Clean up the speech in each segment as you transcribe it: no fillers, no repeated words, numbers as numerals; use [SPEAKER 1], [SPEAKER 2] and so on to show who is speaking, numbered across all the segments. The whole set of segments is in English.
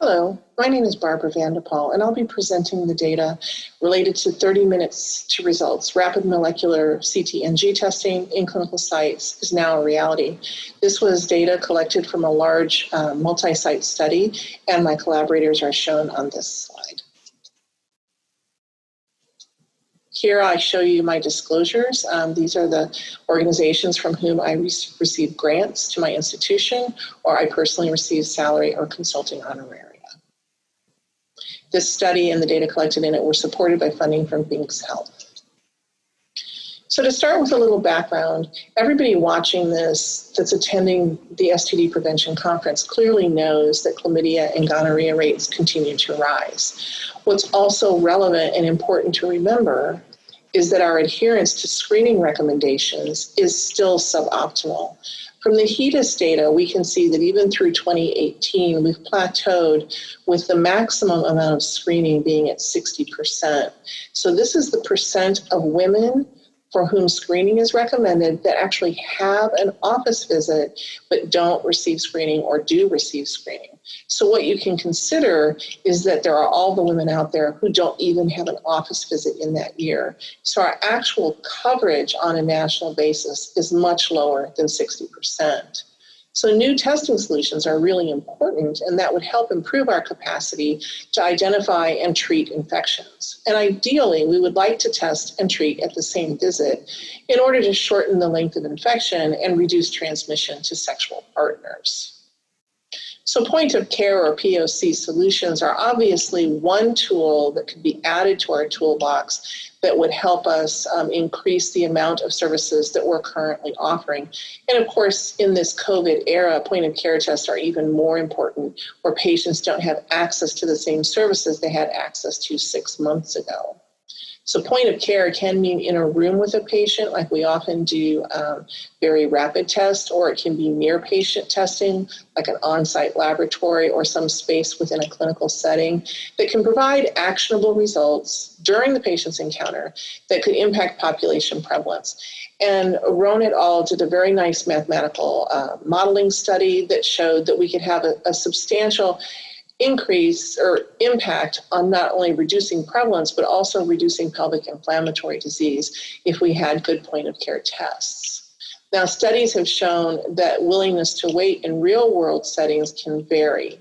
[SPEAKER 1] Hello, my name is Barbara Vanderpaul, and I'll be presenting the data related to 30 minutes to results. Rapid molecular CT/NG testing in clinical sites is now a reality. This was data collected from a large multi-site study, and my collaborators are shown on this slide. Here I show you my disclosures. These are the organizations from whom I receive grants to my institution, or I personally receive salary or consulting honoraria. This study and the data collected in it were supported by funding from Binks Health. So to start with a little background, everybody watching this that's attending the STD prevention conference clearly knows that chlamydia and gonorrhea rates continue to rise. What's also relevant and important to remember is that our adherence to screening recommendations is still suboptimal. From the Etest data, we can see that even through 2018, we've plateaued with the maximum amount of screening being at 60%. So this is the percent of women for whom screening is recommended that actually have an office visit but don't receive screening or do receive screening. So what you can consider is that there are all the women out there who don't even have an office visit in that year. So our actual coverage on a national basis is much lower than 60%. So new testing solutions are really important, and that would help improve our capacity to identify and treat infections. And ideally, we would like to test and treat at the same visit in order to shorten the length of infection and reduce transmission to sexual partners. So point of care or POC solutions are obviously one tool that could be added to our toolbox that would help us increase the amount of services that we're currently offering. And of course, in this COVID era, point of care tests are even more important where patients don't have access to the same services they had access to 6 months ago. So point of care can mean in a room with a patient, like we often do very rapid tests, or it can be near patient testing, like an on-site laboratory or some space within a clinical setting that can provide actionable results during the patient's encounter that could impact population prevalence. And Rohn et al. Did a very nice mathematical modeling study that showed that we could have a substantial increase or impact on not only reducing prevalence, but also reducing pelvic inflammatory disease if we had good point of care tests. Now, studies have shown that willingness to wait in real world settings can vary.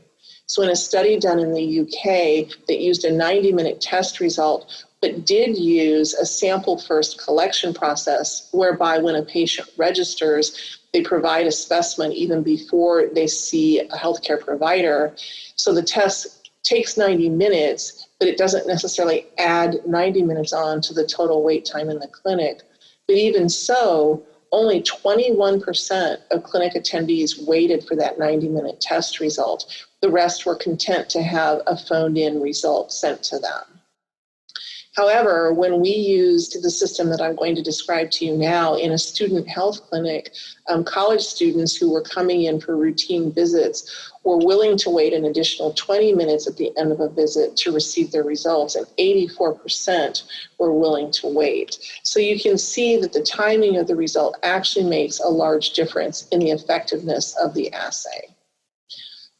[SPEAKER 1] So in a study done in the UK that used a 90-minute test result, but did use a sample first collection process whereby when a patient registers, they provide a specimen even before they see a healthcare provider. So the test takes 90 minutes, but it doesn't necessarily add 90 minutes on to the total wait time in the clinic. But even so, only 21% of clinic attendees waited for that 90-minute test result. The rest were content to have a phoned-in result sent to them. However, when we used the system that I'm going to describe to you now in a student health clinic, college students who were coming in for routine visits were willing to wait an additional 20 minutes at the end of a visit to receive their results, and 84% were willing to wait. So you can see that the timing of the result actually makes a large difference in the effectiveness of the assay.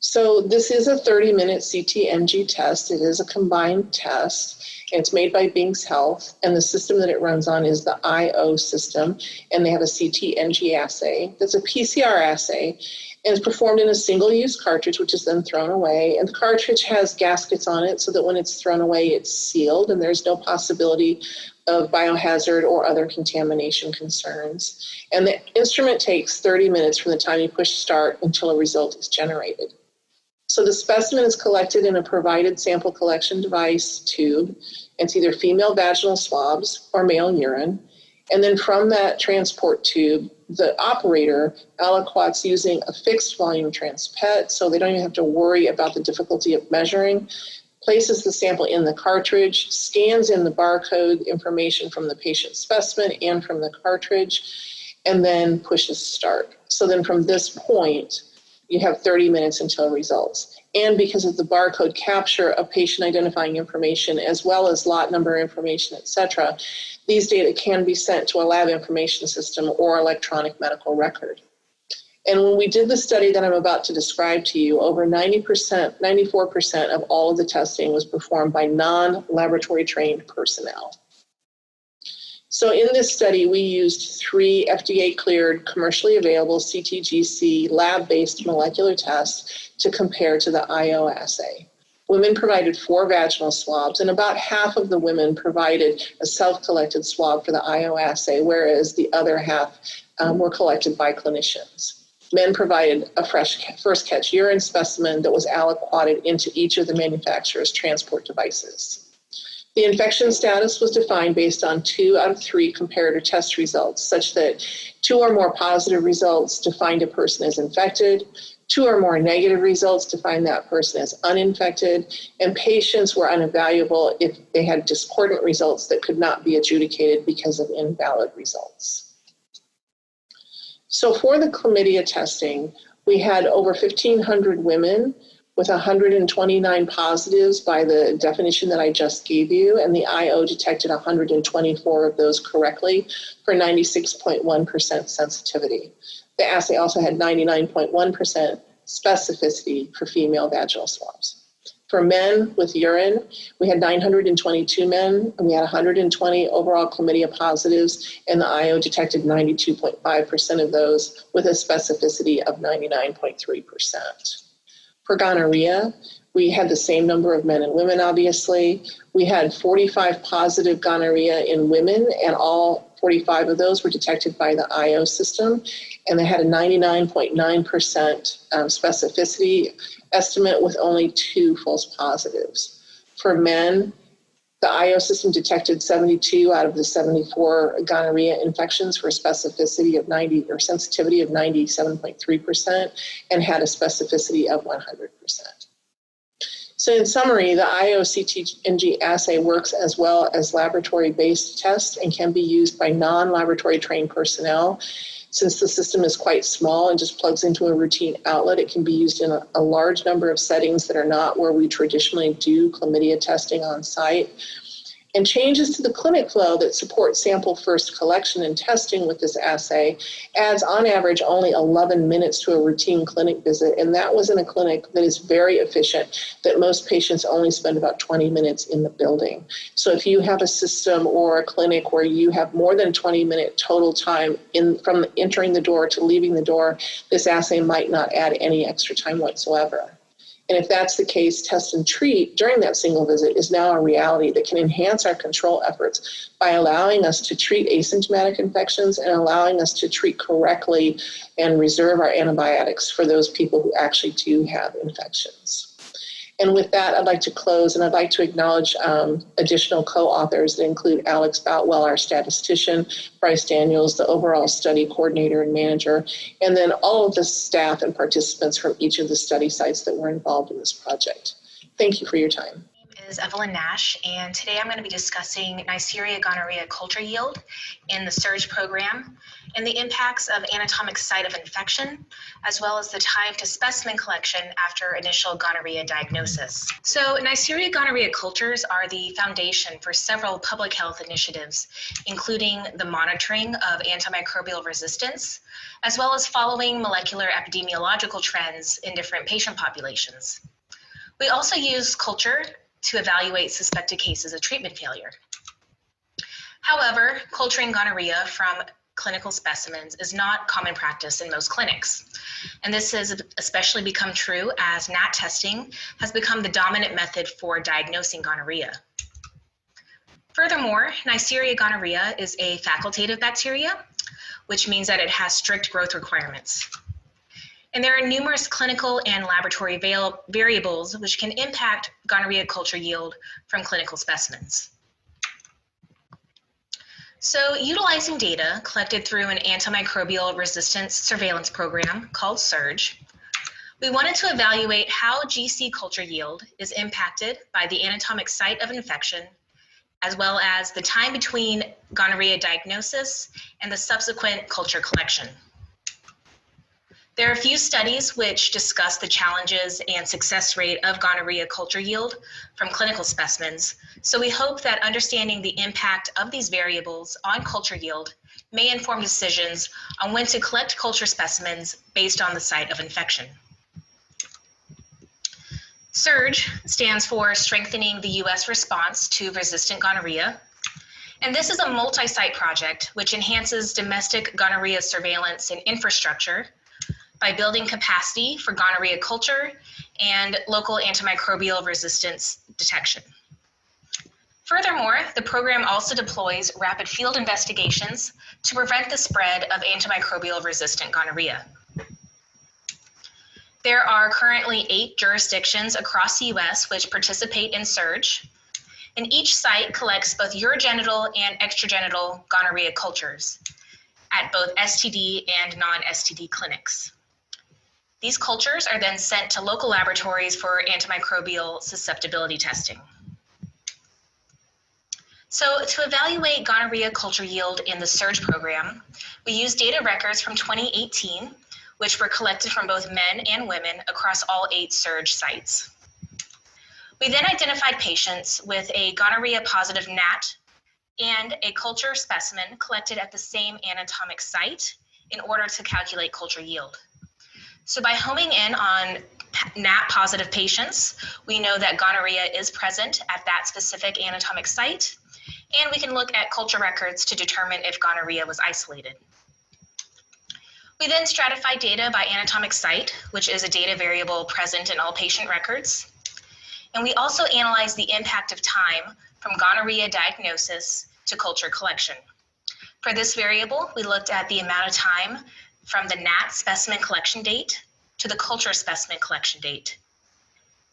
[SPEAKER 1] So this is a 30-minute CT/NG test. It is a combined test. It's made by Binks Health, and the system that it runs on is the IO system, and they have a CT/NG assay. That's a PCR assay, and it's performed in a single-use cartridge, which is then thrown away. And the cartridge has gaskets on it so that when it's thrown away, it's sealed, and there's no possibility of biohazard or other contamination concerns. And the instrument takes 30 minutes from the time you push start until a result is generated. So the specimen is collected in a provided sample collection device tube. It's either female vaginal swabs or male urine. And then from that transport tube, the operator aliquots using a fixed volume transpet, so they don't even have to worry about the difficulty of measuring, places the sample in the cartridge, scans in the barcode information from the patient specimen and from the cartridge, and then pushes start. So then from this point, you have 30 minutes until results. And because of the barcode capture of patient identifying information, as well as lot number information, et cetera, these data can be sent to a lab information system or electronic medical record. And when we did the study that I'm about to describe to you, over 90%, 94% of all of the testing was performed by non-laboratory trained personnel. So in this study, we used 3 FDA-cleared, commercially available CTGC lab-based molecular tests to compare to the IO assay. Women provided 4 vaginal swabs, and about half of the women provided a self-collected swab for the IO assay, whereas the other half were collected by clinicians. Men provided a first catch urine specimen that was aliquoted into each of the manufacturer's transport devices. The infection status was defined based on 2 out of 3 comparator test results, such that 2 or more positive results defined a person as infected, 2 or more negative results defined that person as uninfected, and patients were unavailable if they had discordant results that could not be adjudicated because of invalid results. So for the chlamydia testing, we had over 1,500 women with 129 positives by the definition that I just gave you, and the IO detected 124 of those correctly for 96.1% sensitivity. The assay also had 99.1% specificity for female vaginal swabs. For men with urine, we had 922 men, and we had 120 overall chlamydia positives, and the IO detected 92.5% of those with a specificity of 99.3%. For gonorrhea, we had the same number of men and women, obviously. We had 45 positive gonorrhea in women, and all 45 of those were detected by the IO system, and they had a 99.9% specificity estimate with only 2 false positives. For men, the IO system detected 72 out of the 74 gonorrhea infections for a specificity of 90 or sensitivity of 97.3% and had a specificity of 100%. So in summary, the IO-CTNG assay works as well as laboratory-based tests and can be used by non-laboratory trained personnel. Since the system is quite small and just plugs into a routine outlet, it can be used in a large number of settings that are not where we traditionally do chlamydia testing on site. And changes to the clinic flow that support sample first collection and testing with this assay adds on average only 11 minutes to a routine clinic visit. And that was in a clinic that is very efficient, that most patients only spend about 20 minutes in the building. So if you have a system or a clinic where you have more than 20-minute total time from entering the door to leaving the door, this assay might not add any extra time whatsoever. And if that's the case, test and treat during that single visit is now a reality that can enhance our control efforts by allowing us to treat asymptomatic infections and allowing us to treat correctly and reserve our antibiotics for those people who actually do have infections. And with that, I'd like to close, and I'd like to acknowledge additional co-authors that include Alex Boutwell, our statistician, Bryce Daniels, the overall study coordinator and manager, and then all of the staff and participants from each of the study sites that were involved in this project. Thank you for your time.
[SPEAKER 2] My name is Evelyn Nash, and today I'm going to be discussing Neisseria gonorrhea culture yield in the SURRG program and the impacts of anatomic site of infection, as well as the time to specimen collection after initial gonorrhea diagnosis. So Neisseria gonorrhea cultures are the foundation for several public health initiatives, including the monitoring of antimicrobial resistance, as well as following molecular epidemiological trends in different patient populations. We also use culture to evaluate suspected cases of treatment failure. However, culturing gonorrhea from clinical specimens is not common practice in most clinics. And this has especially become true as NAT testing has become the dominant method for diagnosing gonorrhea. Furthermore, Neisseria gonorrhea is a facultative bacteria, which means that it has strict growth requirements. And there are numerous clinical and laboratory variables which can impact gonorrhea culture yield from clinical specimens. So utilizing data collected through an antimicrobial resistance surveillance program called SURRG, we wanted to evaluate how GC culture yield is impacted by the anatomic site of infection, as well as the time between gonorrhea diagnosis and the subsequent culture collection. There are a few studies which discuss the challenges and success rate of gonorrhea culture yield from clinical specimens, so we hope that understanding the impact of these variables on culture yield may inform decisions on when to collect culture specimens based on the site of infection. SURRG stands for Strengthening the U.S. Response to Resistant Gonorrhea, and this is a multi-site project which enhances domestic gonorrhea surveillance and infrastructure by building capacity for gonorrhea culture and local antimicrobial resistance detection. Furthermore, the program also deploys rapid field investigations to prevent the spread of antimicrobial resistant gonorrhea. There are currently 8 jurisdictions across the U.S. which participate in SURRG, and each site collects both urogenital and extragenital gonorrhea cultures at both STD and non-STD clinics. These cultures are then sent to local laboratories for antimicrobial susceptibility testing. So to evaluate gonorrhea culture yield in the SURRG program, we used data records from 2018, which were collected from both men and women across all 8 SURRG sites. We then identified patients with a gonorrhea positive NAT and a culture specimen collected at the same anatomic site in order to calculate culture yield. So by homing in on NAT positive patients, we know that gonorrhea is present at that specific anatomic site, and we can look at culture records to determine if gonorrhea was isolated. We then stratified data by anatomic site, which is a data variable present in all patient records. And we also analyzed the impact of time from gonorrhea diagnosis to culture collection. For this variable, we looked at the amount of time from the NAT specimen collection date to the culture specimen collection date.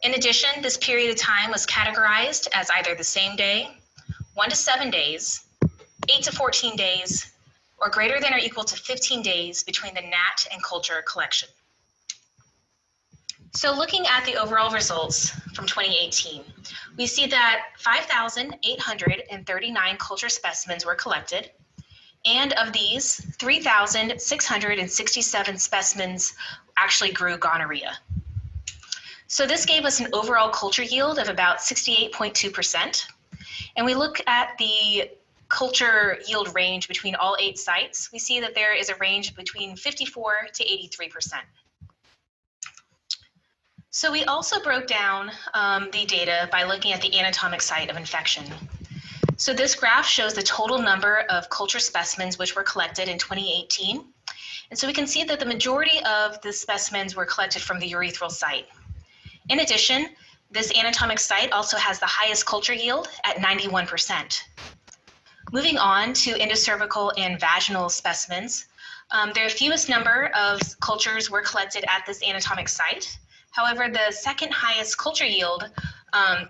[SPEAKER 2] In addition, this period of time was categorized as either the same day, 1 to 7 days, 8 to 14 days, or greater than or equal to 15 days between the NAT and culture collection. So looking at the overall results from 2018, we see that 5,839 culture specimens were collected, and of these, 3,667 specimens actually grew gonorrhea. So this gave us an overall culture yield of about 68.2%. And we look at the culture yield range between all 8 sites. We see that there is a range between 54 to 83%. So we also broke down the data by looking at the anatomic site of infection. So this graph shows the total number of culture specimens which were collected in 2018. And so we can see that the majority of the specimens were collected from the urethral site. In addition, this anatomic site also has the highest culture yield at 91%. Moving on to endocervical and vaginal specimens, the fewest number of cultures were collected at this anatomic site. However, the second highest culture yield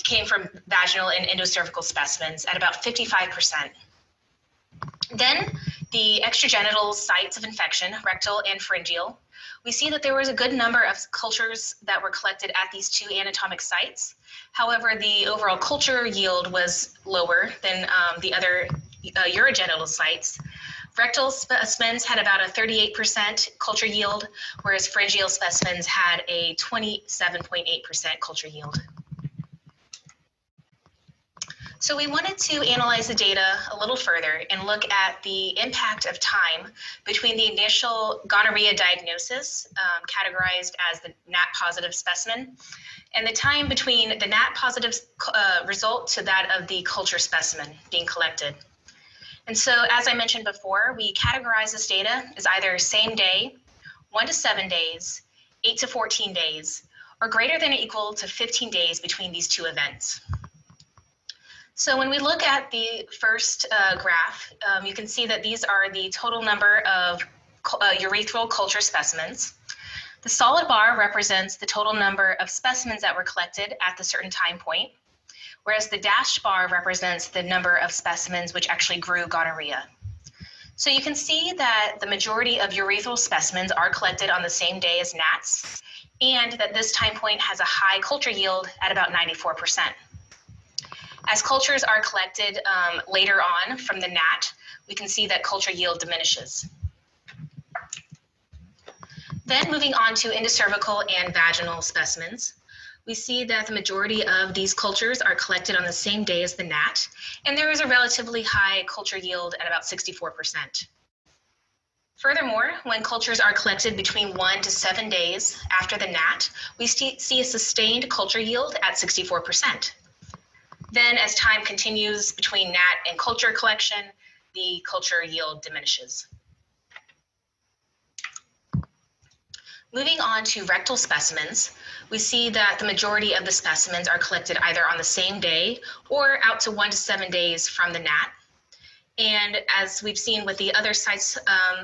[SPEAKER 2] came from vaginal and endocervical specimens at about 55%. Then the extragenital sites of infection, rectal and pharyngeal, we see that there was a good number of cultures that were collected at these 2 anatomic sites. However, the overall culture yield was lower than the other urogenital sites. Rectal specimens had about a 38% culture yield, whereas pharyngeal specimens had a 27.8% culture yield. So we wanted to analyze the data a little further and look at the impact of time between the initial gonorrhea diagnosis, categorized as the NAT positive specimen, and the time between the NAT positive result to that of the culture specimen being collected. And so, as I mentioned before, we categorize this data as either same day, 1 to 7 days, 8 to 14 days, or greater than or equal to 15 days between these 2 events. So when we look at the first graph, you can see that these are the total number of urethral culture specimens. The solid bar represents the total number of specimens that were collected at the certain time point, whereas the dashed bar represents the number of specimens which actually grew gonorrhea. So you can see that the majority of urethral specimens are collected on the same day as NATs, and that this time point has a high culture yield at about 94%. As cultures are collected later on from the NAT, we can see that culture yield diminishes. Then moving on to endocervical and vaginal specimens, we see that the majority of these cultures are collected on the same day as the gnat, and there is a relatively high culture yield at about 64%. Furthermore, when cultures are collected between 1 to 7 days after the gnat, we see a sustained culture yield at 64%. Then as time continues between gnat and culture collection, the culture yield diminishes. Moving on to rectal specimens, we see that the majority of the specimens are collected either on the same day or out to 1 to 7 days from the gnat. And as we've seen with the other sites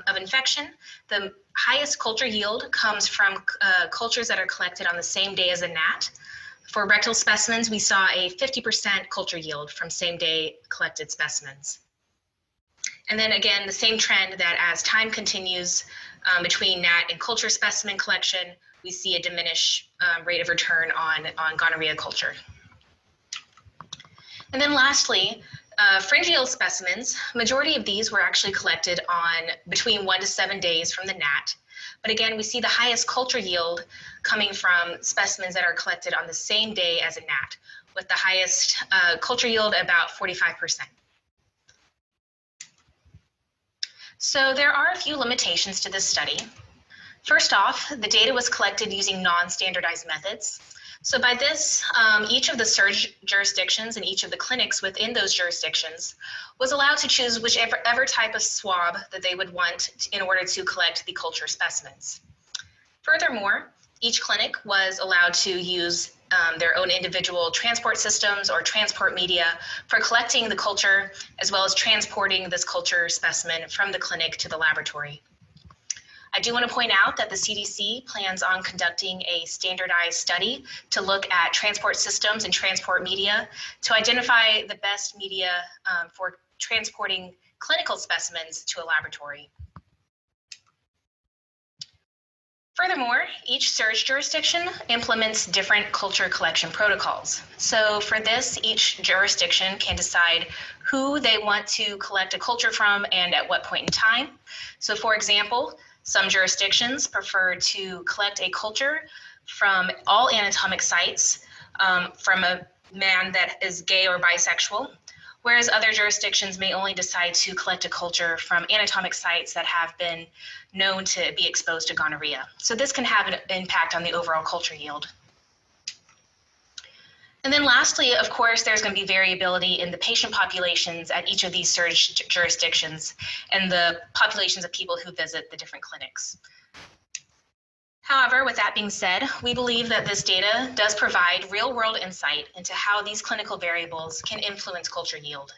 [SPEAKER 2] of infection, the highest culture yield comes from cultures that are collected on the same day as a gnat. For rectal specimens, we saw a 50% culture yield from same day collected specimens. And then again, the same trend that as time continues between gnat and culture specimen collection, we see a diminished rate of return on gonorrhea culture. And then lastly, pharyngeal specimens, majority of these were actually collected on between 1 to 7 days from the gnat. But again, we see the highest culture yield coming from specimens that are collected on the same day as a gnat, with the highest culture yield about 45%. So there are a few limitations to this study. First off, the data was collected using non-standardized methods. So by this, each of the SURRG jurisdictions and each of the clinics within those jurisdictions was allowed to choose whichever type of swab that they would want in order to collect the culture specimens. Furthermore, each clinic was allowed to use their own individual transport systems or transport media for collecting the culture, as well as transporting this culture specimen from the clinic to the laboratory. I do want to point out that the CDC plans on conducting a standardized study to look at transport systems and transport media to identify the best media for transporting clinical specimens to a laboratory. Furthermore, each SURRG jurisdiction implements different culture collection protocols. So for this, each jurisdiction can decide who they want to collect a culture from and at what point in time. So for example, some jurisdictions prefer to collect a culture from all anatomic sites from a man that is gay or bisexual, whereas other jurisdictions may only decide to collect a culture from anatomic sites that have been known to be exposed to gonorrhea. So this can have an impact on the overall culture yield. And then lastly, of course, there's going to be variability in the patient populations at each of these SURRG jurisdictions and the populations of people who visit the different clinics. However, with that being said, we believe that this data does provide real-world insight into how these clinical variables can influence culture yield.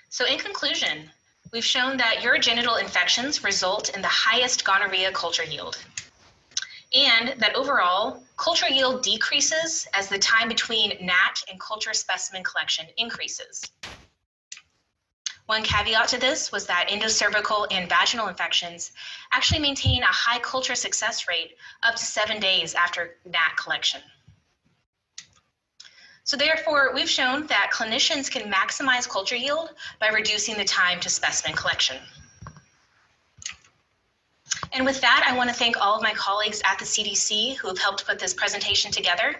[SPEAKER 2] So in conclusion, we've shown that urogenital infections result in the highest gonorrhea culture yield, and that overall, culture yield decreases as the time between gnat and culture specimen collection increases. One caveat to this was that endocervical and vaginal infections actually maintain a high culture success rate up to 7 days after gnat collection. So therefore, we've shown that clinicians can maximize culture yield by reducing the time to specimen collection. And with that, I want to thank all of my colleagues at the CDC who have helped put this presentation together.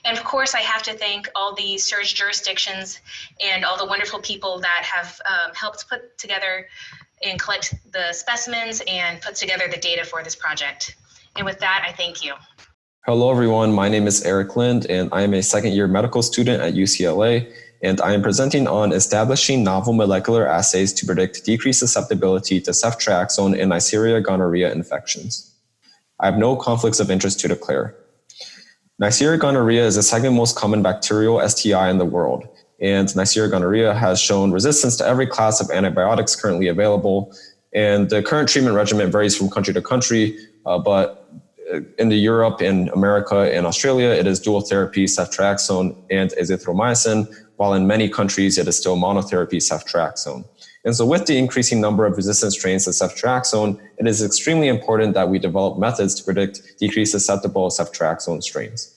[SPEAKER 2] And of course, I have to thank all the SURRG jurisdictions and all the wonderful people that have helped put together and collect the specimens and put together the data for this project. And with that, I thank you.
[SPEAKER 3] Hello, everyone. My name is Eric Lind, and I am a second-year medical student at UCLA, and I am presenting on establishing novel molecular assays to predict decreased susceptibility to ceftriaxone in Neisseria gonorrhea infections. I have no conflicts of interest to declare. Neisseria gonorrhea is the second most common bacterial STI in the world, and Neisseria gonorrhea has shown resistance to every class of antibiotics currently available, and the current treatment regimen varies from country to country, but in Europe, in America, and Australia, it is dual therapy ceftriaxone and azithromycin, while in many countries it is still monotherapy ceftriaxone. And so with the increasing number of resistant strains to ceftriaxone, it is extremely important that we develop methods to predict decreased susceptible ceftriaxone strains.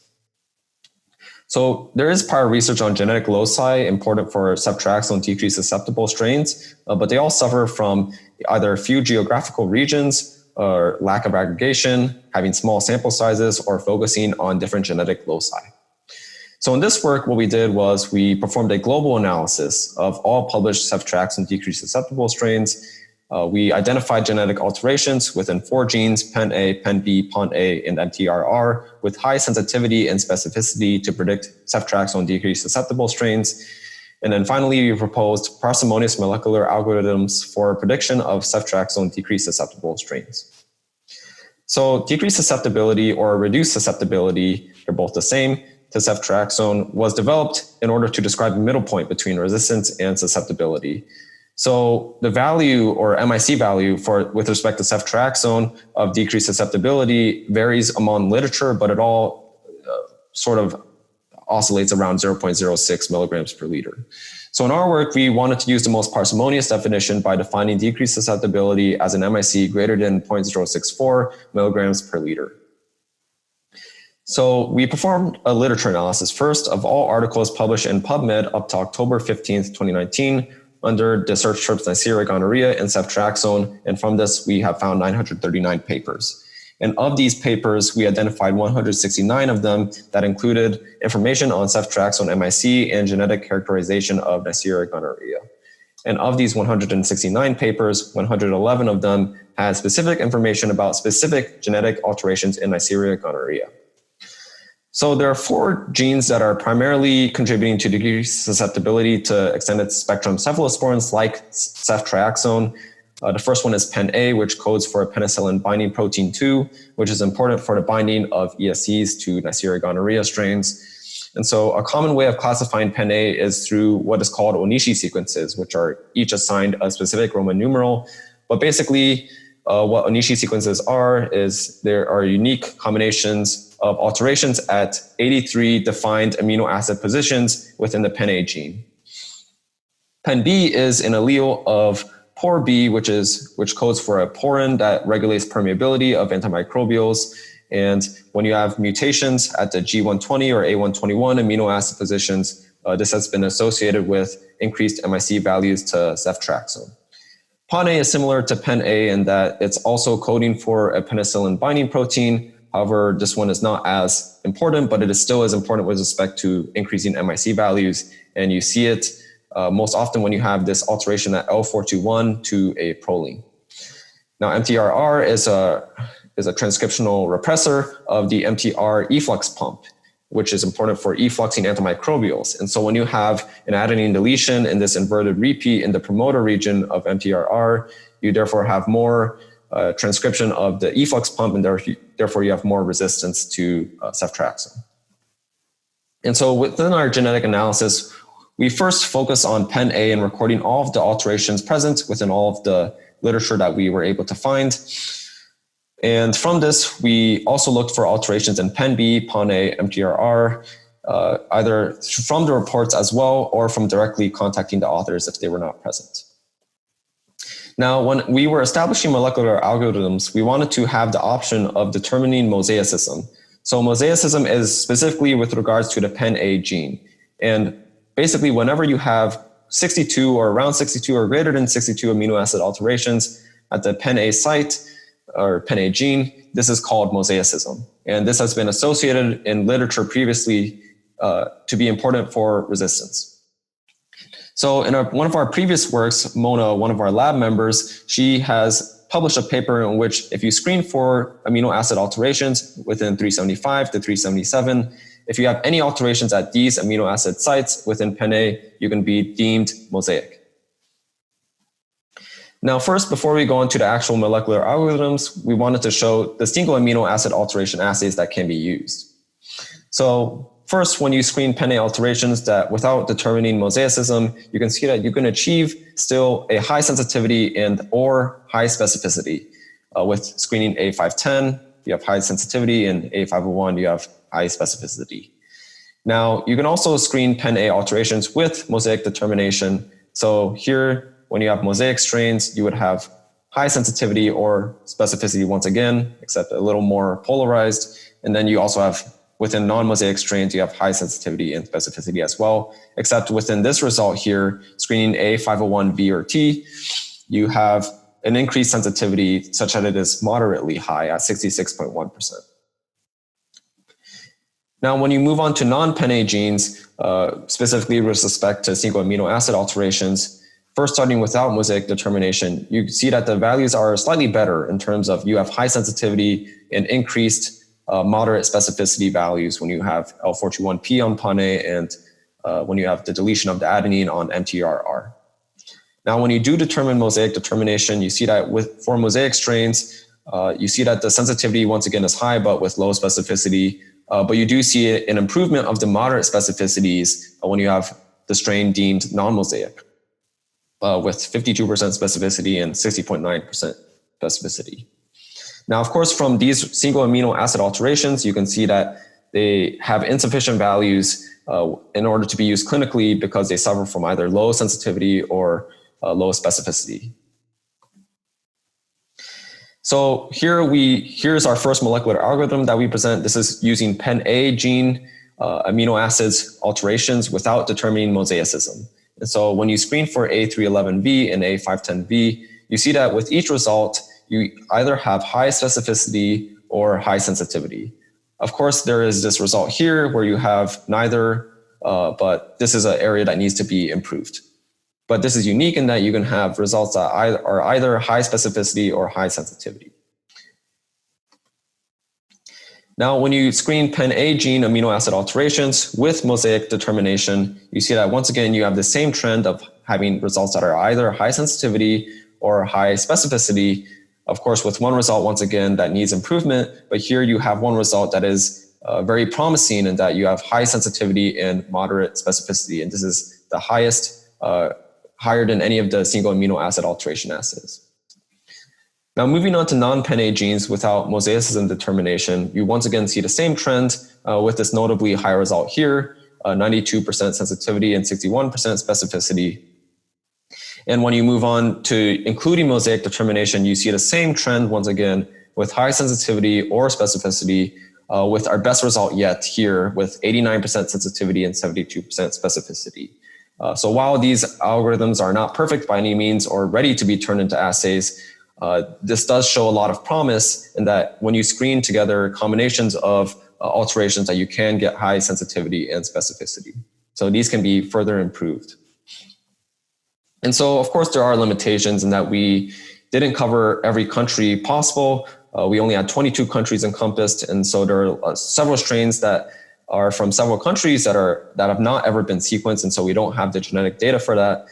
[SPEAKER 3] So there is prior research on genetic loci important for ceftriaxone decreased susceptible strains, but they all suffer from either few geographical regions or lack of aggregation, having small sample sizes, or focusing on different genetic loci. So in this work, what we did was we performed a global analysis of all published ceftriaxone decrease susceptible strains. We identified genetic alterations within 4 genes, penA, penB, penA, and MTRR, with high sensitivity and specificity to predict ceftriaxone decrease susceptible strains. And then finally, we proposed parsimonious molecular algorithms for prediction of ceftriaxone decrease susceptible strains. So decreased susceptibility or reduced susceptibility, they're both the same, to ceftriaxone was developed in order to describe a middle point between resistance and susceptibility. So the value or MIC value with respect to ceftriaxone of decreased susceptibility varies among literature, but it all sort of oscillates around 0.06 milligrams per liter. So in our work, we wanted to use the most parsimonious definition by defining decreased susceptibility as an MIC greater than 0.064 milligrams per liter. So we performed a literature analysis first of all articles published in PubMed up to October 15th, 2019, under the search terms Neisseria gonorrhea and ceftriaxone. And from this, we have found 939 papers. And of these papers, we identified 169 of them that included information on ceftriaxone MIC and genetic characterization of Neisseria gonorrhea. And of these 169 papers, 111 of them had specific information about specific genetic alterations in Neisseria gonorrhea. So there are 4 genes that are primarily contributing to decreased susceptibility to extended spectrum cephalosporins like ceftriaxone. The first one is penA, which codes for penicillin binding protein 2, which is important for the binding of ESCs to Neisseria gonorrhea strains. And so a common way of classifying penA is through what is called Onishi sequences, which are each assigned a specific Roman numeral. But basically, what Onishi sequences are is there are unique combinations of alterations at 83 defined amino acid positions within the penA gene. penB is an allele of PORB, which codes for a porin that regulates permeability of antimicrobials. And when you have mutations at the G120 or A121 amino acid positions, this has been associated with increased MIC values to ceftriaxone. penA is similar to penA in that it's also coding for a penicillin binding protein. However, this one is not as important, but it is still as important with respect to increasing MIC values. And you see it most often when you have this alteration at L421 to a proline. Now, MTRR is a transcriptional repressor of the MTR efflux pump, which is important for effluxing antimicrobials. And so when you have an adenine deletion in this inverted repeat in the promoter region of MTRR, you therefore have more transcription of the efflux pump, and therefore you have more resistance to ceftriaxone. And so within our genetic analysis, we first focus on penA and recording all of the alterations present within all of the literature that we were able to find. And from this, we also looked for alterations in penB, penA, MTRR, either from the reports as well or from directly contacting the authors if they were not present. Now, when we were establishing molecular algorithms, we wanted to have the option of determining mosaicism. So mosaicism is specifically with regards to the penA gene. And basically, whenever you have 62 or around 62 or greater than 62 amino acid alterations at the penA site or penA gene, this is called mosaicism. And this has been associated in literature previously to be important for resistance. So in one of our previous works, Mona, one of our lab members, she has published a paper in which if you screen for amino acid alterations within 375 to 377, if you have any alterations at these amino acid sites within penA, you can be deemed mosaic. Now, first, before we go into the actual molecular algorithms, we wanted to show the single amino acid alteration assays that can be used. So first, when you screen penA alterations that without determining mosaicism, you can see that you can achieve still a high sensitivity and or high specificity. With screening A510, you have high sensitivity, and A501, you have high specificity. Now, you can also screen penA alterations with mosaic determination. So here, when you have mosaic strains, you would have high sensitivity or specificity once again, except a little more polarized. And then you also have within non-mosaic strains, you have high sensitivity and specificity as well, except within this result here, screening A501V or T, you have an increased sensitivity such that it is moderately high at 66.1%. Now, when you move on to non-penA genes, specifically with respect to single amino acid alterations, first starting without mosaic determination, you see that the values are slightly better in terms of you have high sensitivity and increased moderate specificity values when you have L421P on penA and when you have the deletion of the adenine on mTRR. Now, when you do determine mosaic determination, you see that for mosaic strains, you see that the sensitivity once again is high, but with low specificity. But you do see an improvement of the moderate specificities when you have the strain deemed non-mosaic, with 52% specificity and 60.9% specificity. Now, of course, from these single amino acid alterations, you can see that they have insufficient values in order to be used clinically because they suffer from either low sensitivity or low specificity. So here's our first molecular algorithm that we present. This is using penA gene amino acids alterations without determining mosaicism. And so when you screen for A311V and A510V, you see that with each result, you either have high specificity or high sensitivity. Of course, there is this result here where you have neither, but this is an area that needs to be improved. But this is unique in that you can have results that are either high specificity or high sensitivity. Now, when you screen penA gene amino acid alterations with mosaic determination, you see that once again, you have the same trend of having results that are either high sensitivity or high specificity. Of course, with one result, once again, that needs improvement, but here you have one result that is very promising in that you have high sensitivity and moderate specificity. And this is the highest, higher than any of the single amino acid alteration assays. Now, moving on to non-penA genes without mosaicism determination, you once again see the same trend with this notably high result here, 92% sensitivity and 61% specificity. And when you move on to including mosaic determination, you see the same trend once again with high sensitivity or specificity, with our best result yet here with 89% sensitivity and 72% specificity. So while these algorithms are not perfect by any means or ready to be turned into assays, this does show a lot of promise in that when you screen together combinations of alterations that you can get high sensitivity and specificity. So these can be further improved. And so, of course, there are limitations in that we didn't cover every country possible. We only had 22 countries encompassed. And so there are several strains that are from several countries that have not ever been sequenced. And so we don't have the genetic data for that.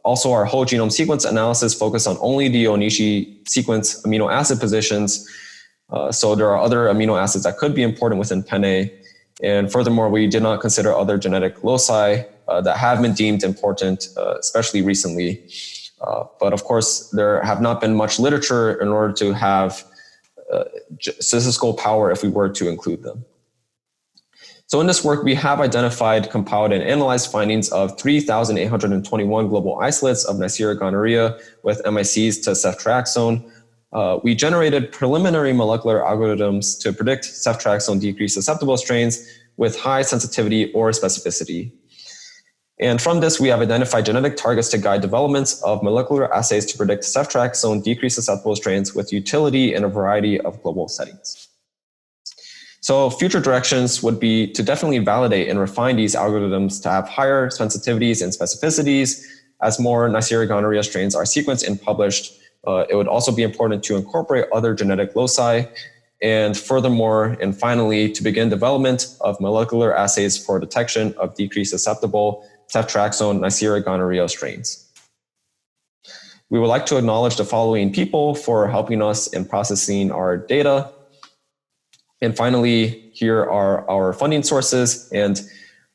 [SPEAKER 3] Also, our whole genome sequence analysis focused on only the Onishi sequence amino acid positions. So there are other amino acids that could be important within penA. And furthermore, we did not consider other genetic loci that have been deemed important, especially recently. But of course, there have not been much literature in order to have statistical power if we were to include them. So in this work, we have identified, compiled, and analyzed findings of 3,821 global isolates of Neisseria gonorrhea with MICs to ceftriaxone. We generated preliminary molecular algorithms to predict ceftriaxone decrease susceptible strains with high sensitivity or specificity. And from this, we have identified genetic targets to guide developments of molecular assays to predict ceftriaxone decrease susceptible strains with utility in a variety of global settings. So future directions would be to definitely validate and refine these algorithms to have higher sensitivities and specificities. As more Neisseria gonorrhea strains are sequenced and published, it would also be important to incorporate other genetic loci. And furthermore, and finally, to begin development of molecular assays for detection of decreased susceptible ceftriaxone Neisseria gonorrhea strains. We would like to acknowledge the following people for helping us in processing our data. And finally, here are our funding sources. And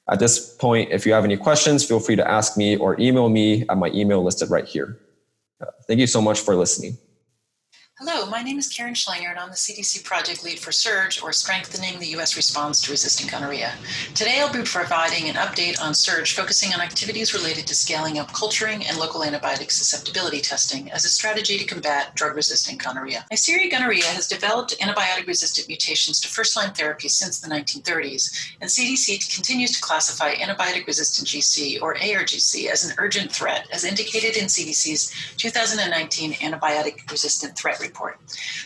[SPEAKER 3] at this point, if you have any questions, feel free to ask me or email me at my email listed right here. Thank you so much for listening.
[SPEAKER 4] Hello, my name is Karen Schlanger, and I'm the CDC project lead for SURRG, or Strengthening the U.S. Response to Resistant Gonorrhea. Today, I'll be providing an update on SURRG, focusing on activities related to scaling up culturing and local antibiotic susceptibility testing as a strategy to combat drug-resistant gonorrhea. Neisseria gonorrhea has developed antibiotic-resistant mutations to first-line therapies since the 1930s, and CDC continues to classify antibiotic-resistant GC, or ARGC, as an urgent threat, as indicated in CDC's 2019 Antibiotic-Resistant Threat Report.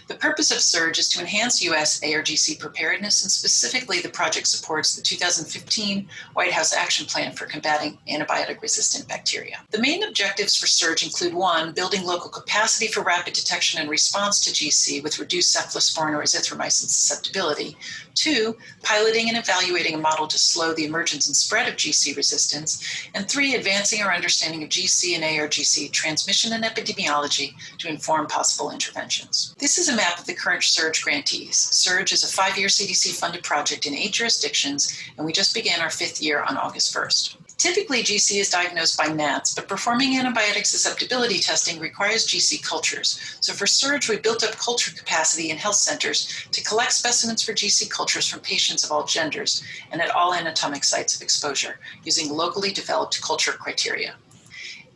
[SPEAKER 4] The purpose of SURRG is to enhance U.S. ARGC preparedness, and specifically the project supports the 2015 White House Action Plan for combating antibiotic-resistant bacteria. The main objectives for SURRG include 1, building local capacity for rapid detection and response to GC with reduced cephalosporin or azithromycin susceptibility, 2, piloting and evaluating a model to slow the emergence and spread of GC resistance, and 3, advancing our understanding of GC and ARGC transmission and epidemiology to inform possible interventions. This is a map of the current SURRG grantees. SURRG is a 5-year CDC-funded project in 8 jurisdictions, and we just began our 5th year on August 1st. Typically, GC is diagnosed by gnats, but performing antibiotic susceptibility testing requires GC cultures. So for SURRG, we built up culture capacity in health centers to collect specimens for GC cultures from patients of all genders and at all anatomic sites of exposure, using locally developed culture criteria.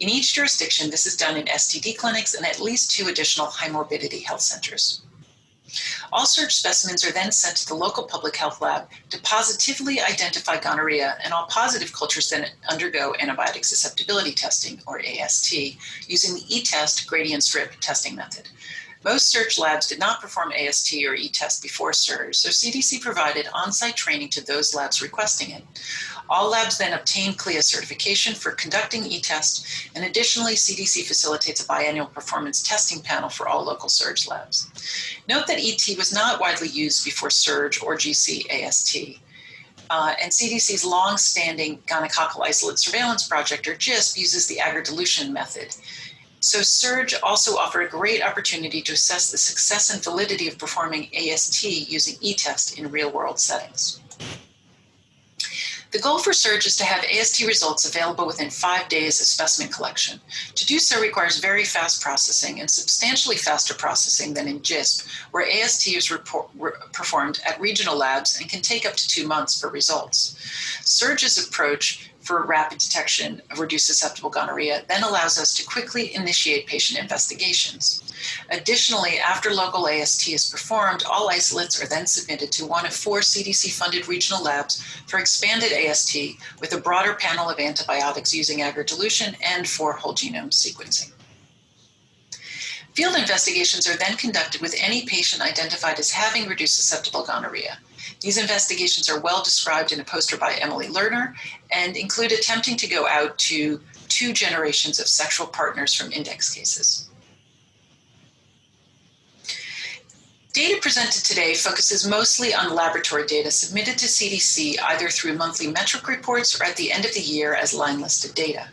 [SPEAKER 4] In each jurisdiction, this is done in STD clinics and at least 2 additional high morbidity health centers. All SURRG specimens are then sent to the local public health lab to positively identify gonorrhea, and all positive cultures then undergo antibiotic susceptibility testing, or AST, using the Etest gradient strip testing method. Most SURRG labs did not perform AST or Etest before SURRG, so CDC provided on-site training to those labs requesting it. All labs then obtain CLIA certification for conducting Etest, and additionally, CDC facilitates a biannual performance testing panel for all local SURRG labs. Note that ET was not widely used before SURRG or GC AST. And CDC's long-standing gonococcal isolate surveillance project, or GISP, uses the Agar dilution method. So SURRG also offered a great opportunity to assess the success and validity of performing AST using Etest in real-world settings. The goal for SURRG is to have AST results available within 5 days of specimen collection. To do so requires very fast processing and substantially faster processing than in GISP, where AST is performed at regional labs and can take up to 2 months for results. SURRG's approach for rapid detection of reduced susceptible gonorrhea then allows us to quickly initiate patient investigations. Additionally, after local AST is performed, all isolates are then submitted to one of 4 CDC-funded regional labs for expanded AST with a broader panel of antibiotics using Agar dilution and for whole genome sequencing. Field investigations are then conducted with any patient identified as having reduced susceptible gonorrhea. These investigations are well described in a poster by Emily Lerner and include attempting to go out to 2 generations of sexual partners from index cases. Data presented today focuses mostly on laboratory data submitted to CDC either through monthly metric reports or at the end of the year as line-listed data.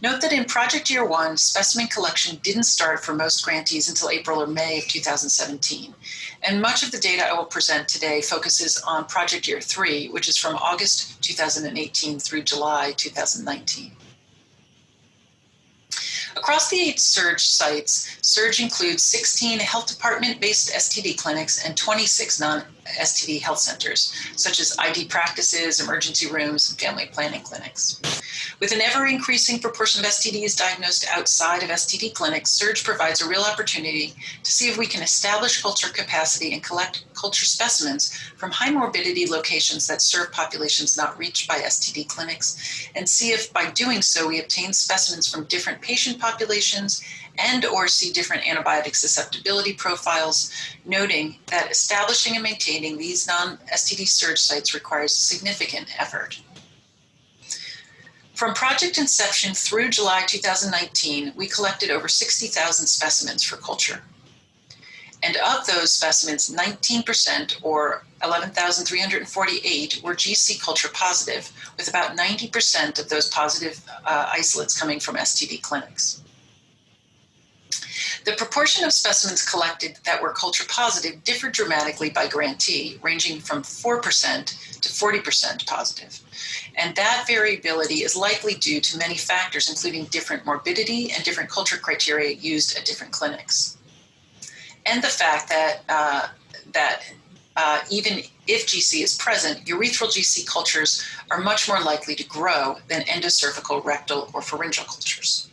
[SPEAKER 4] Note that in Project Year 1, specimen collection didn't start for most grantees until April or May of 2017. And much of the data I will present today focuses on Project Year 3, which is from August 2018 through July 2019. Across the 8 SURRG sites, SURRG includes 16 health department-based STD clinics and 26 non-STD health centers, such as ID practices, emergency rooms, and family planning clinics. With an ever-increasing proportion of STDs diagnosed outside of STD clinics, SURRG provides a real opportunity to see if we can establish culture capacity and collect culture specimens from high morbidity locations that serve populations not reached by STD clinics, and see if by doing so we obtain specimens from different patient populations and or see different antibiotic susceptibility profiles, noting that establishing and maintaining these non-STD SURRG sites requires significant effort. From project inception through July 2019, we collected over 60,000 specimens for culture. And of those specimens, 19%, or 11,348, were GC culture positive, with about 90% of those positive isolates coming from STD clinics. The proportion of specimens collected that were culture positive differed dramatically by grantee, ranging from 4% to 40% positive. And that variability is likely due to many factors, including different morbidity and different culture criteria used at different clinics. and the fact that even if GC is present, urethral GC cultures are much more likely to grow than endocervical, rectal, or pharyngeal cultures.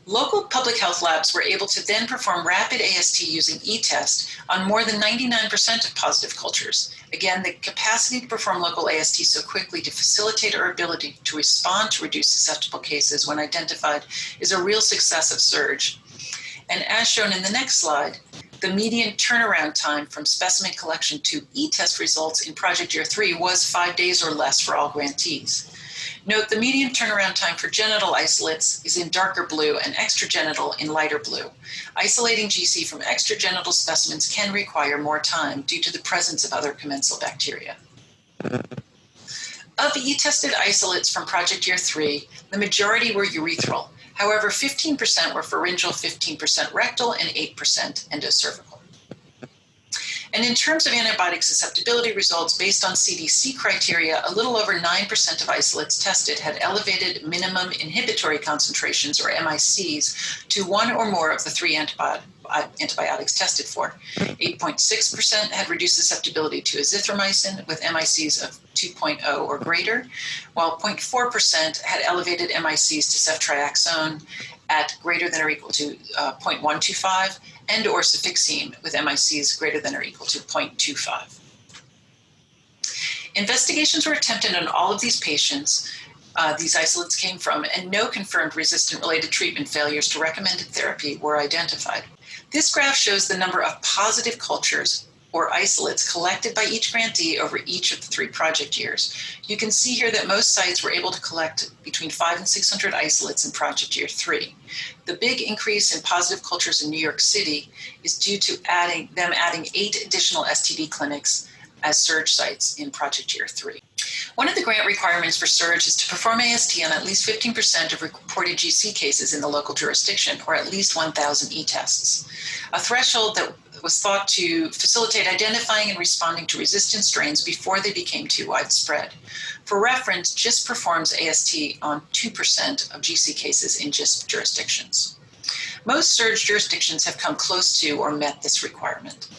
[SPEAKER 4] Local public health labs were able to then perform rapid AST using Etest on more than 99% of positive cultures. Again, the capacity to perform local AST so quickly to facilitate our ability to respond to reduced susceptible cases when identified is a real success of SURRG. And as shown in the next slide, the median turnaround time from specimen collection to Etest results in project year 3 was 5 days or less for all grantees. Note the median turnaround time for genital isolates is in darker blue and extragenital in lighter blue. Isolating GC from extragenital specimens can require more time due to the presence of other commensal bacteria. Of Etested isolates from project year 3, the majority were urethral. However, 15% were pharyngeal, 15% rectal, and 8% endocervical. And in terms of antibiotic susceptibility results based on CDC criteria, a little over 9% of isolates tested had elevated minimum inhibitory concentrations, or MICs, to one or more of the 3 antibiotics tested for. 8.6% had reduced susceptibility to azithromycin with MICs of 2.0 or greater, while 0.4% had elevated MICs to ceftriaxone at greater than or equal to 0.125, and or cefixime with MICs greater than or equal to 0.25. Investigations were attempted on all of these patients these isolates came from, and no confirmed resistant-related treatment failures to recommended therapy were identified. This graph shows the number of positive cultures or isolates collected by each grantee over each of the 3 project years. You can see here that most sites were able to collect between 500 and 600 isolates in project year 3. The big increase in positive cultures in New York City is due to adding 8 additional STD clinics as SURRG sites in project year 3. One of the grant requirements for SURRG is to perform AST on at least 15% of reported GC cases in the local jurisdiction, or at least 1,000 Etests, a threshold that was thought to facilitate identifying and responding to resistant strains before they became too widespread. For reference, GISP performs AST on 2% of GC cases in GISP jurisdictions. Most SURRG jurisdictions have come close to or met this requirement.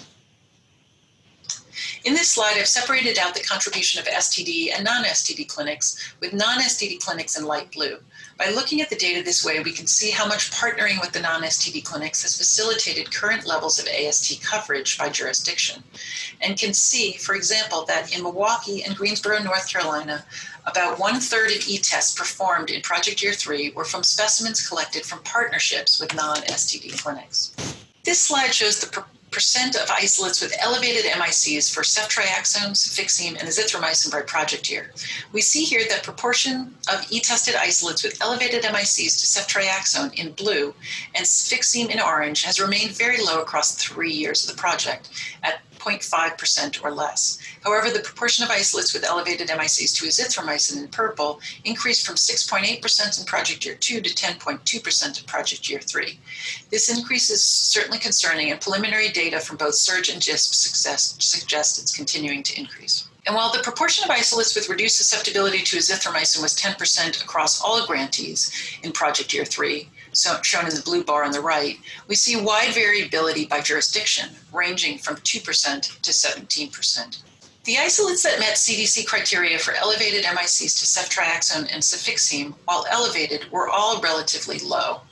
[SPEAKER 4] In this slide, I've separated out the contribution of STD and non-STD clinics, with non-STD clinics in light blue. By looking at the data this way, we can see how much partnering with the non-STD clinics has facilitated current levels of AST coverage by jurisdiction, and can see, for example, that in Milwaukee and Greensboro, North Carolina, about 1/3 of Etests performed in project year 3 were from specimens collected from partnerships with non-STD clinics. This slide shows the percent of isolates with elevated MICs for ceftriaxone, cefixime, and azithromycin by project year. We see here that proportion of Etested isolates with elevated MICs to ceftriaxone in blue and cefixime in orange has remained very low across 3 years of the project at 0.5% or less. However, the proportion of isolates with elevated MICs to azithromycin in purple increased from 6.8% in project year 2 to 10.2% in project year 3. This increase is certainly concerning, and preliminary data from both SURRG and GISP suggest it's continuing to increase. And while the proportion of isolates with reduced susceptibility to azithromycin was 10% across all grantees in project year 3, so shown in the blue bar on the right, we see wide variability by jurisdiction, ranging from 2% to 17%. The isolates that met CDC criteria for elevated MICs to ceftriaxone and cefixime, while elevated, were all relatively low.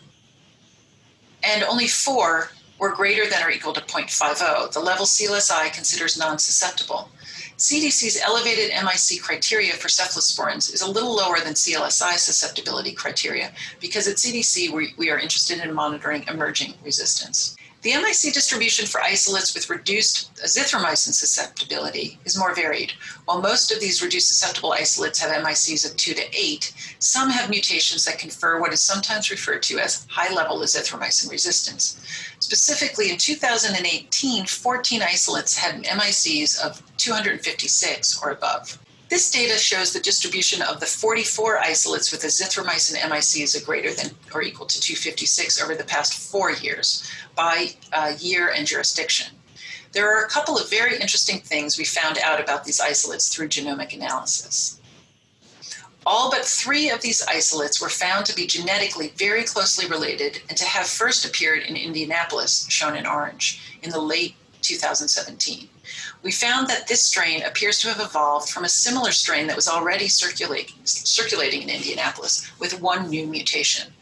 [SPEAKER 4] And only 4 were greater than or equal to 0.50, the level CLSI considers non-susceptible. CDC's elevated MIC criteria for cephalosporins is a little lower than CLSI susceptibility criteria because at CDC we are interested in monitoring emerging resistance. The MIC distribution for isolates with reduced azithromycin susceptibility is more varied. While most of these reduced susceptible isolates have MICs of 2 to 8, some have mutations that confer what is sometimes referred to as high-level azithromycin resistance. Specifically, in 2018, 14 isolates had MICs of 256 or above. This data shows the distribution of the 44 isolates with azithromycin MICs of greater than or equal to 256 over the past 4 years by year and jurisdiction. There are a couple of very interesting things we found out about these isolates through genomic analysis. All but 3 of these isolates were found to be genetically very closely related and to have first appeared in Indianapolis, shown in orange, in the late 2017. We found that this strain appears to have evolved from a similar strain that was already circulating in Indianapolis with 1 new mutation.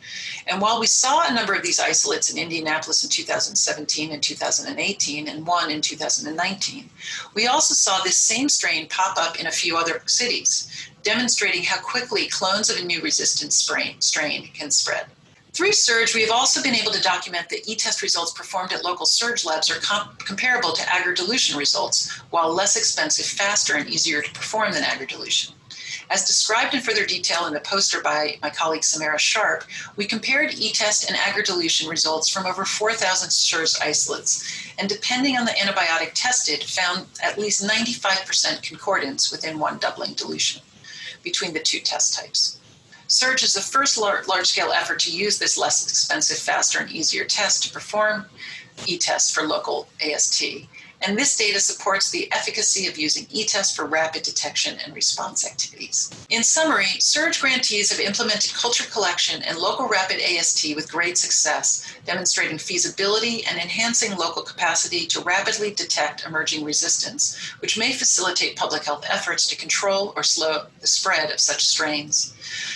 [SPEAKER 4] And while we saw a number of these isolates in Indianapolis in 2017 and 2018 and 1 in 2019, we also saw this same strain pop up in a few other cities, demonstrating how quickly clones of a new resistant strain can spread. Through SURRG, we have also been able to document that Etest results performed at local SURRG labs are comparable to Agar dilution results, while less expensive, faster, and easier to perform than Agar dilution. As described in further detail in the poster by my colleague Samara Sharp, we compared Etest and Agar dilution results from over 4,000 SURRG isolates, and depending on the antibiotic tested, found at least 95% concordance within 1 doubling dilution between the 2 test types. SURRG is the first large-scale effort to use this less expensive, faster, and easier test to perform Etest for local AST. And this data supports the efficacy of using Etest for rapid detection and response activities. In summary, SURRG grantees have implemented culture collection and local rapid AST with great success, demonstrating feasibility and enhancing local capacity to rapidly detect emerging resistance, which may facilitate public health efforts to control or slow the spread of such strains.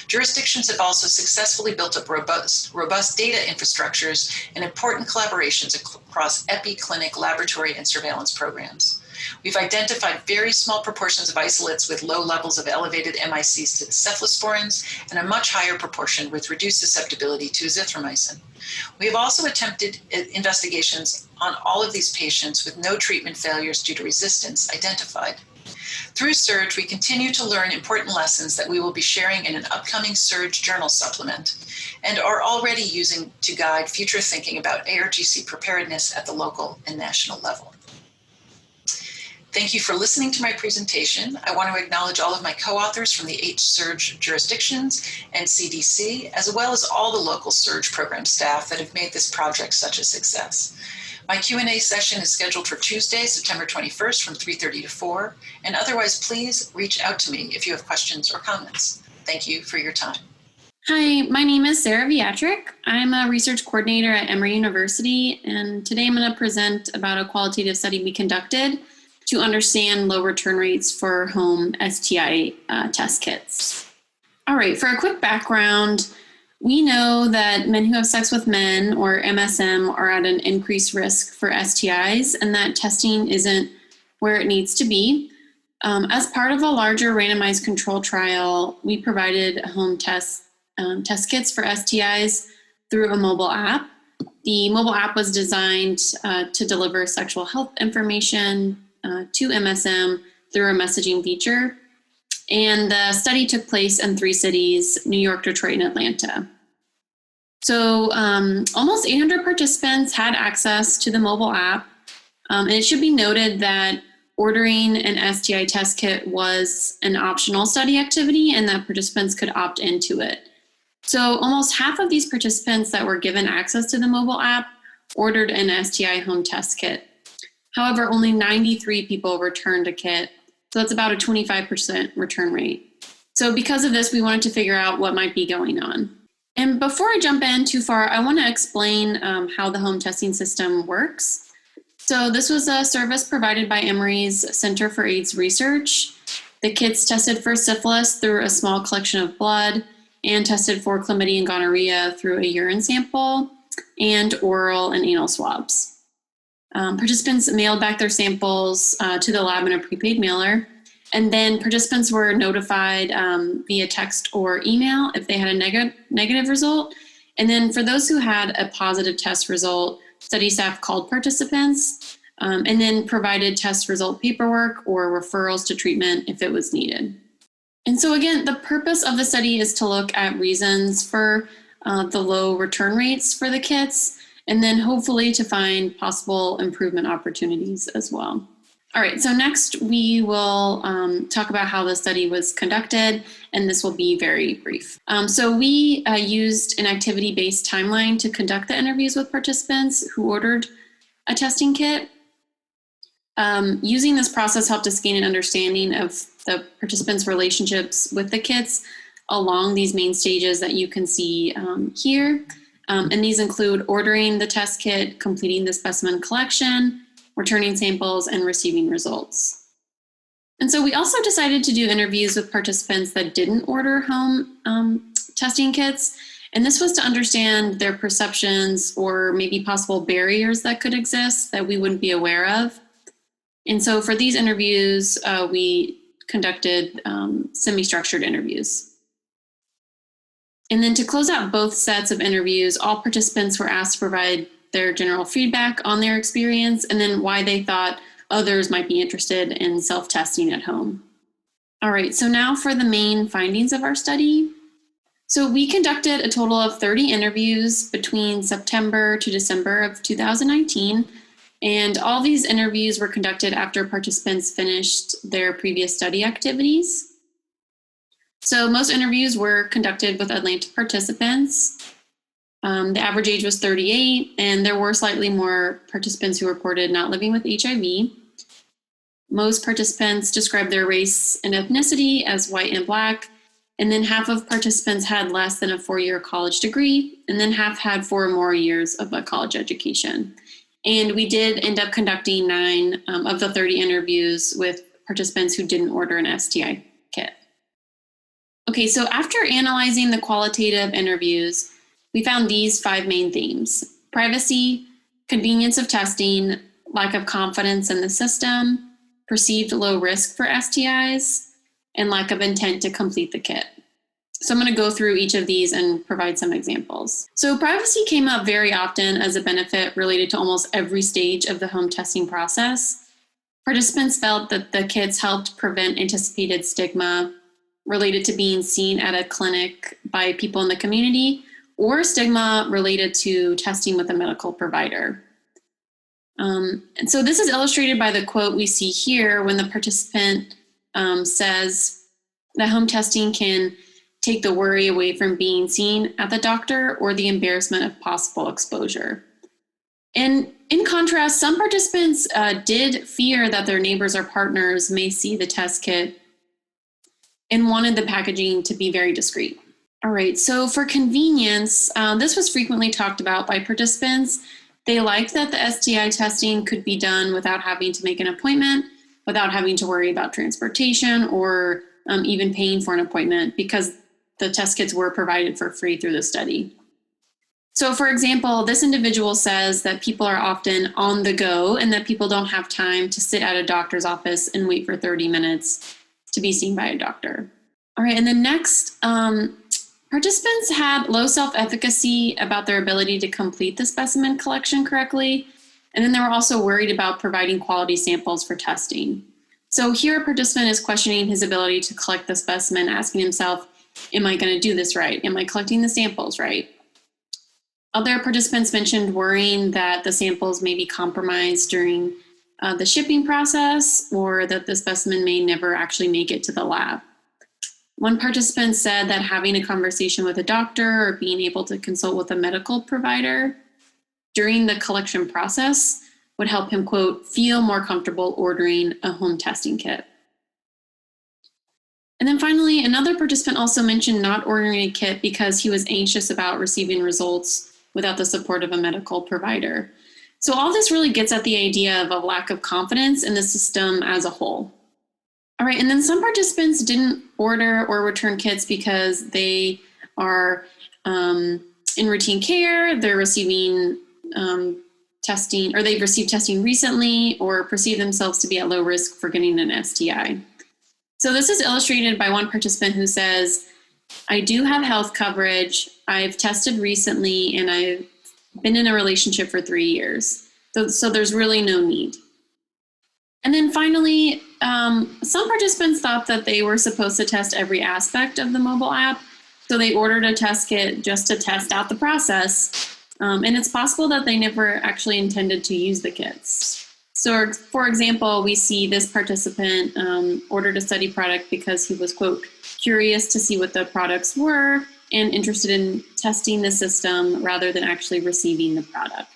[SPEAKER 4] Jurisdictions have also successfully built up robust data infrastructures and important collaborations across clinic, laboratory, and surveillance programs. We've identified very small proportions of isolates with low levels of elevated MICs to cephalosporins and a much higher proportion with reduced susceptibility to azithromycin. We have also attempted investigations on all of these patients with no treatment failures due to resistance identified. Through SURRG, we continue to learn important lessons that we will be sharing in an upcoming SURRG journal supplement and are already using to guide future thinking about ARGC preparedness at the local and national level. Thank you for listening to my presentation. I want to acknowledge all of my co-authors from the 8 SURRG jurisdictions and CDC, as well as all the local SURRG program staff that have made this project such a success. My Q&A session is scheduled for Tuesday, September 21st from 3:30 to 4, and otherwise please reach out to me if you have questions or comments. Thank you for your time.
[SPEAKER 5] Hi, my name is Sarah Viatric. I'm a research coordinator at Emory University, and today I'm going to present about a qualitative study we conducted to understand low return rates for home STI test kits. All right, for a quick background, we know that men who have sex with men, or MSM, are at an increased risk for STIs, and that testing isn't where it needs to be. As part of a larger randomized control trial, we provided home test kits for STIs through a mobile app. The mobile app was designed to deliver sexual health information to MSM through a messaging feature. And the study took place in 3 cities, New York, Detroit, and Atlanta. So almost 800 participants had access to the mobile app. And it should be noted that ordering an STI test kit was an optional study activity and that participants could opt into it. So almost half of these participants that were given access to the mobile app ordered an STI home test kit. However, only 93 people returned a kit. So that's about a 25% return rate. So because of this, we wanted to figure out what might be going on. And before I jump in too far, I want to explain how the home testing system works. So this was a service provided by Emory's Center for AIDS Research. The kits tested for syphilis through a small collection of blood and tested for chlamydia and gonorrhea through a urine sample and oral and anal swabs. Participants mailed back their samples to the lab in a prepaid mailer, and then participants were notified via text or email if they had a negative result. And then for those who had a positive test result, study staff called participants and then provided test result paperwork or referrals to treatment if it was needed. And so again, the purpose of the study is to look at reasons for the low return rates for the kits, and then hopefully to find possible improvement opportunities as well. All right, so next we will talk about how the study was conducted, and this will be very brief. So we used an activity-based timeline to conduct the interviews with participants who ordered a testing kit. Using this process helped us gain an understanding of the participants' relationships with the kits, along these main stages that you can see here. And these include ordering the test kit, completing the specimen collection, returning samples, and receiving results. And so we also decided to do interviews with participants that didn't order home testing kits. And this was to understand their perceptions or maybe possible barriers that could exist that we wouldn't be aware of. And so for these interviews, we conducted semi-structured interviews. And then to close out both sets of interviews, all participants were asked to provide their general feedback on their experience and then why they thought others might be interested in self-testing at home. All right, so now for the main findings of our study. So we conducted a total of 30 interviews between September to December of 2019. And all these interviews were conducted after participants finished their previous study activities. So most interviews were conducted with Atlantic participants. The average age was 38, and there were slightly more participants who reported not living with HIV. Most participants described their race and ethnicity as white and Black, and then half of participants had less than a 4-year college degree, and then half had 4 or more years of a college education. And we did end up conducting 9 of the 30 interviews with participants who didn't order an STI kit. Okay, so after analyzing the qualitative interviews, we found these 5 main themes: privacy, convenience of testing, lack of confidence in the system, perceived low risk for STIs, and lack of intent to complete the kit. So I'm going to go through each of these and provide some examples. So privacy came up very often as a benefit related to almost every stage of the home testing process. Participants felt that the kits helped prevent anticipated stigma related to being seen at a clinic by people in the community, or stigma related to testing with a medical provider. And so this is illustrated by the quote we see here when the participant says that home testing can take the worry away from being seen at the doctor or the embarrassment of possible exposure. And in contrast, some participants did fear that their neighbors or partners may see the test kit and wanted the packaging to be very discreet. All right, so for convenience, this was frequently talked about by participants. They liked that the STI testing could be done without having to make an appointment, without having to worry about transportation or even paying for an appointment, because the test kits were provided for free through the study. So for example, this individual says that people are often on the go and that people don't have time to sit at a doctor's office and wait for 30 minutes to be seen by a doctor. All right, and then next, participants had low self-efficacy about their ability to complete the specimen collection correctly. And then they were also worried about providing quality samples for testing. So here a participant is questioning his ability to collect the specimen, asking himself, am I going to do this right? Am I collecting the samples right? Other participants mentioned worrying that the samples may be compromised during the shipping process, or that the specimen may never actually make it to the lab. One participant said that having a conversation with a doctor or being able to consult with a medical provider during the collection process would help him, quote, feel more comfortable ordering a home testing kit. And then finally, another participant also mentioned not ordering a kit because he was anxious about receiving results without the support of a medical provider. So all this really gets at the idea of a lack of confidence in the system as a whole. All right, and then some participants didn't order or return kits because they are in routine care, they're receiving testing, or they've received testing recently, or perceive themselves to be at low risk for getting an STI. So this is illustrated by one participant who says, I do have health coverage, I've tested recently, and I've been in a relationship for 3 years. So there's really no need. And then finally, some participants thought that they were supposed to test every aspect of the mobile app. So they ordered a test kit just to test out the process. And it's possible that they never actually intended to use the kits. So for example, we see this participant ordered a study product because he was, quote, curious to see what the products were and interested in testing the system rather than actually receiving the product.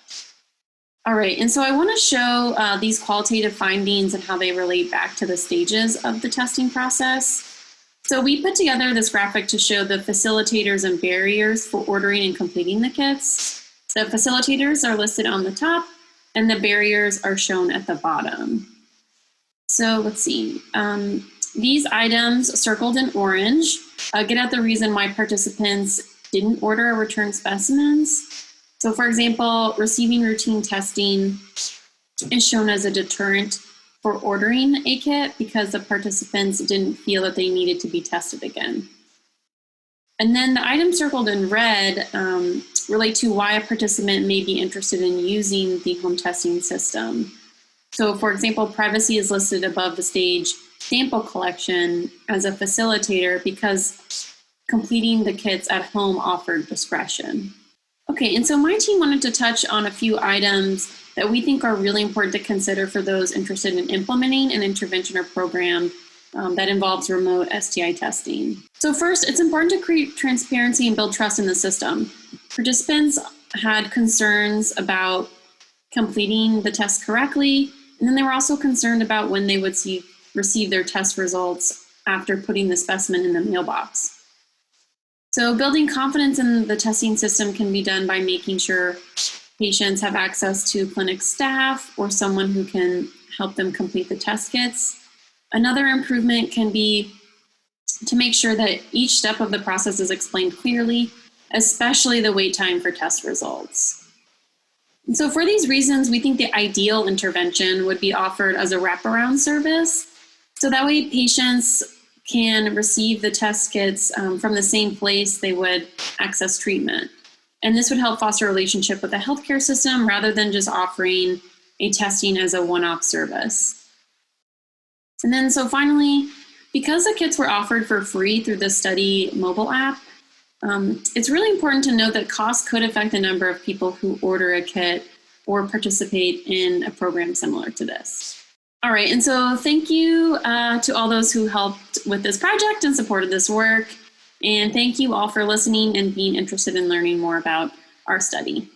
[SPEAKER 5] All right, and so I want to show these qualitative findings and how they relate back to the stages of the testing process. So we put together this graphic to show the facilitators and barriers for ordering and completing the kits. The facilitators are listed on the top, and the barriers are shown at the bottom. So let's see. These items circled in orange get at the reason why participants didn't order or return specimens. So for example, receiving routine testing is shown as a deterrent for ordering a kit because the participants didn't feel that they needed to be tested again. And then the items circled in red relate to why a participant may be interested in using the home testing system. So for example, privacy is listed above the stage sample collection as a facilitator because completing the kits at home offered discretion. Okay, and so my team wanted to touch on a few items that we think are really important to consider for those interested in implementing an intervention or program that involves remote STI testing. So first, it's important to create transparency and build trust in the system. Participants had concerns about completing the test correctly, and then they were also concerned about when they would receive their test results after putting the specimen in the mailbox. So building confidence in the testing system can be done by making sure patients have access to clinic staff or someone who can help them complete the test kits. Another improvement can be to make sure that each step of the process is explained clearly, especially the wait time for test results. And so for these reasons, we think the ideal intervention would be offered as a wraparound service. So that way patients can receive the test kits from the same place they would access treatment. And this would help foster a relationship with the healthcare system rather than just offering a testing as a one-off service. And then so finally, because the kits were offered for free through the study mobile app, it's really important to note that costs could affect the number of people who order a kit or participate in a program similar to this. All right, and so thank you to all those who helped with this project and supported this work. And thank you all for listening and being interested in learning more about our study.